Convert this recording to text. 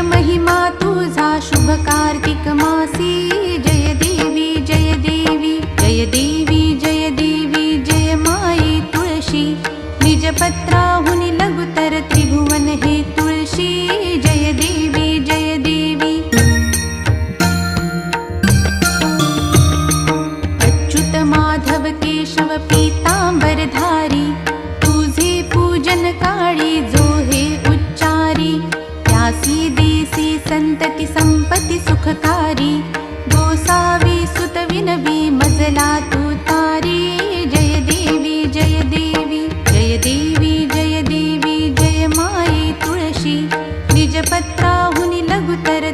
महिमा तुझा शुभ कार्तिक मासी। जय देवी जय देवी जय देवी जय देवी जय माई तुळशी। निजपत्राहुनि लघुतर त्रिभुवन हे तुळशी। जय देवी जय देवी। अच्युत माधव केशव पीतांबरधारी, तुझे पूजन काळी जो हे उच्चारी। त्यासी देसी संतती संपत्ती सुखकारी, गोसावी सुत विनवी मजला तू तारी। जय देवी जय देवी जय देवी जय देवी जय माई तुळशी। निजपत्राहुनि लघुतर